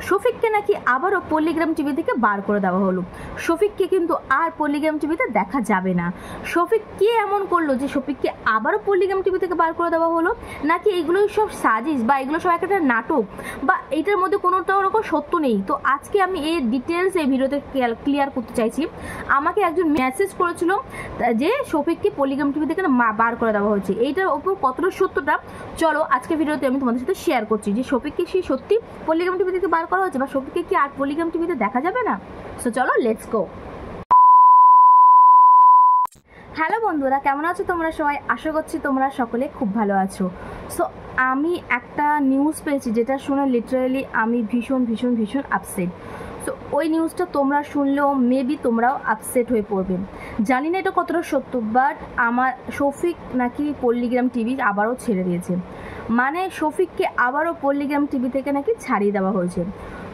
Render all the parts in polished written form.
শফিককে নাকি আবারও পল্লিগ্রাম টিভি থেকে বার করে দেওয়া হলো। শফিককে কিন্তু আর পল্লিগ্রাম টিভিতে দেখা যাবে না। শফিক কে এমন করলো যে শফিককে আবারও পল্লিগ্রাম টিভি থেকে বার করে দেওয়া হলো? নাকি এগুলোই সব সাজিশ বা এগুলো সব একটা নাটক বা এটার মধ্যে কোনোটাও রকম সত্য নেই? তো আজকে আমি এই ডিটেলস এই ভিডিওতে ক্লিয়ার করতে চাইছি। আমাকে একজন মেসেজ করেছিল যে শফিককে পল্লিগ্রাম টিভি থেকে বার করে দেওয়া হয়েছে। এইটার ওপর কতটা সত্যটা চলো আজকে ভিডিওতে আমি তোমাদের সাথে শেয়ার করছি, যে শফিককে কি সত্যি পল্লিগ্রাম টিভি থেকে বার করা হয়েছে বা শফিককে কি আর পল্লিগ্রাম টিভিতে দেখা যাবে না। সো চলো লেটস গো। হ্যালো বন্ধুরা, কেমন আছো তোমরা সবাই? আশা করছি তোমরা সকলে খুব ভালো আছো। সো আমি একটা নিউজ পেয়েছি যেটা শুনে লিটারালি আমি ভীষণ ভীষণ ভীষণ আপসেট। তো ওই নিউজটা তোমরা শুনলেও মেবি তোমরাও আপসেট হয়ে পড়বে। জানি না এটা কতটা সত্য, বাট আমার শফিক নাকি পল্লিগ্রাম টিভি আবারও ছেড়ে দিয়েছে। মানে শফিককে আবারও পল্লিগ্রাম টিভি থেকে নাকি ছাড়িয়ে দেওয়া হয়েছে।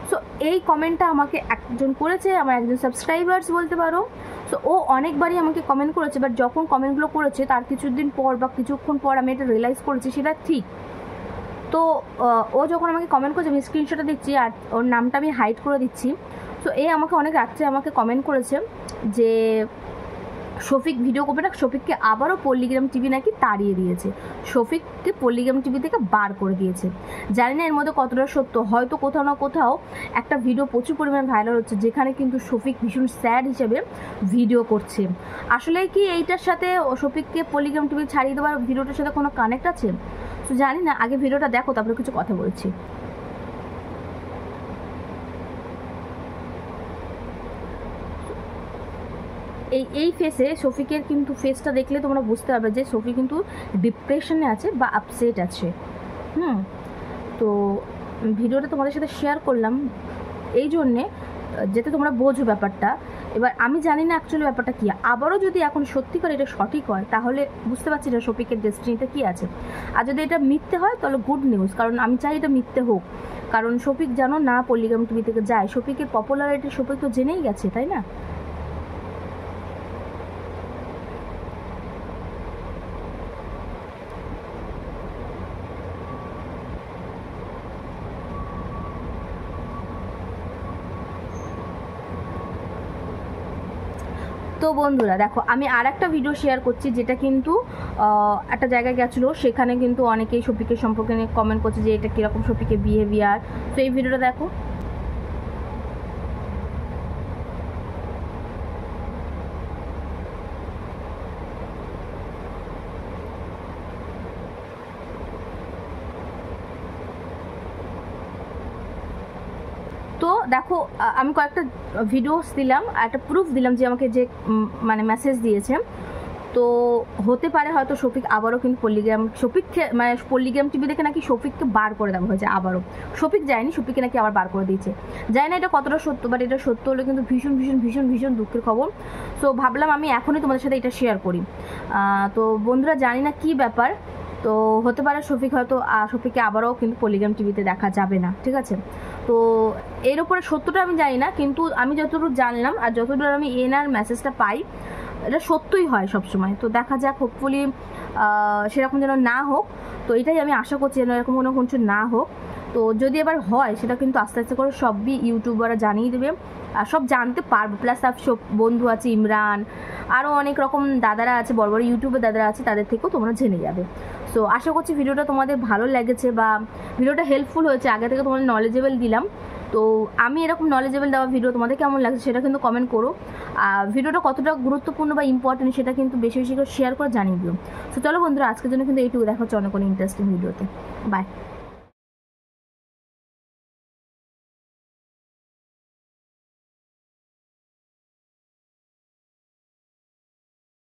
সো এই কমেন্টটা আমাকে একজন করেছে, আমার একজন সাবস্ক্রাইবার্স বলতে পারো। সো ও অনেকবারই আমাকে কমেন্ট করেছে, বাট যখন কমেন্টগুলো করেছে তার কিছুদিন পর বা কিছুক্ষণ পর আমি এটা রিয়েলাইজ করেছি সেটা ঠিক। তো ও যখন আমাকে কমেন্ট করেছে, আমি স্ক্রিনশটটা দিচ্ছি আর ওর নামটা আমি হাইড করে দিচ্ছি। তো এই আমাকে অনেক রাত্রে আমাকে কমেন্ট করেছে যে শফিক ভিডিও করবে না, শফিককে আবারও পল্লিগ্রাম টিভি নাকি তাড়িয়ে দিয়েছে, শফিককে পল্লিগ্রাম টিভি থেকে বার করে দিয়েছে। জানি না এর মধ্যে কতটা সত্য, হয়তো কোথাও না কোথাও একটা ভিডিও প্রচুর পরিমাণে ভাইরাল হচ্ছে যেখানে কিন্তু শফিক ভীষণ স্যাড হিসেবে ভিডিও করছে। আসলে কি এইটার সাথে শফিককে পল্লিগ্রাম টিভি ছাড়িয়ে দেওয়ার ভিডিওটার সাথে কোনো কানেক্ট আছে? তো জানি না, আগে ভিডিওটা দেখো তারপরে কিছু কথা বলছি। এই ফেসে শফিকের কিন্তু ফেসটা দেখলে তোমরা বুঝতে পারবে যে শফিক কিন্তু ডিপ্রেশনে আছে বা আপসেট আছে। তো ভিডিওটা তোমাদের সাথে শেয়ার করলাম এই জন্যে যাতে তোমরা বোঝো ব্যাপারটা। এবার আমি জানি না অ্যাকচুয়ালি ব্যাপারটা কী। আবারও যদি এখন সত্যি করে এটা সঠিক হয় তাহলে বুঝতে পারছি না শফিকের ডেস্টিনিতে কী আছে। আর যদি এটা মিথ্যে হয় তাহলে গুড নিউজ, কারণ আমি চাই এটা মিথ্যে হোক। কারণ শফিক জানো না পল্লিগ্রাম টিভি থেকে যায়, শফিকের পপুলারিটি শফিক তো জেনেই গেছে, তাই না? তো বন্ধুরা দেখো, আমি আর একটা ভিডিও শেয়ার করছি যেটা কিন্তু একটা জায়গায় গেছিলো, সেখানে কিন্তু অনেকেই শফিকের সম্পর্কে নিয়ে কমেন্ট করছে যে এটা কীরকম শফিকের বিহেভিয়ার। তো এই ভিডিওটা দেখো। তো দেখো, আমি কয়েকটা ভিডিওস দিলাম, একটা প্রুফ দিলাম যে আমাকে যে মানে মেসেজ দিয়েছে। তো হতে পারে হয়তো শফিক আবারও কিন্তু শফিককে মানে পল্লিগ্রাম টিভি থেকে নাকি শফিককে বার করে দেওয়া হয়েছে আবারও। শফিক যায়নি, শফিককে নাকি আবার বার করে দিয়েছে। জানি না এটা কতটা সত্য, বাট এটা সত্য হলে কিন্তু ভীষণ ভীষণ ভীষণ ভীষণ দুঃখের খবর। সো ভাবলাম আমি এখনই তোমাদের সাথে এটা শেয়ার করি। তো বন্ধুরা জানি না কী ব্যাপার, তো হতে পারে শফিককে আবারও কিন্তু পল্লিগ্রাম টিভিতে দেখা যাবে না, ঠিক আছে? তো এর উপরে সত্যটা আমি জানি না, কিন্তু আমি যতটুকু জানলাম আর যতটুকু আমি এনার মেসেজটা পাই এটা সত্যই হয় সবসময়। তো দেখা যাক, হোপফুলি সেরকম যেন না হোক। তো এটাই আমি আশা করছি যেন এরকম কোনো কিছু না হোক। তো যদি এবার হয় সেটা কিন্তু আস্তে আস্তে করে সবই ইউটিউবাররা জানিয়ে দেবে আর সব জানতে পারবো। প্লাস তার সব বন্ধু আছে, ইমরান, আরও অনেক রকম দাদারা আছে, বড় বড় ইউটিউবের দাদারা আছে, তাদের থেকেও তোমরা জেনে যাবে। সো আশা করছি ভিডিওটা তোমাদের ভালো লেগেছে বা ভিডিওটা হেল্পফুল হয়েছে। আগে থেকে তোমাদের নলেজেবল দিলাম। তো আমি এরকম নলেজেবল দেওয়া ভিডিও তোমাদের কেমন লাগছে সেটা কিন্তু কমেন্ট করো। ভিডিওটা কতটা গুরুত্বপূর্ণ বা ইম্পর্টেন্ট সেটা কিন্তু বেশি বেশি করে শেয়ার করে জানিয়ে দিও। তো চলো বন্ধুরা, আজকের জন্য কিন্তু এইটুকু। দেখা হচ্ছে অনেক কোনো ইন্টারেস্টিং ভিডিওতে। বাই।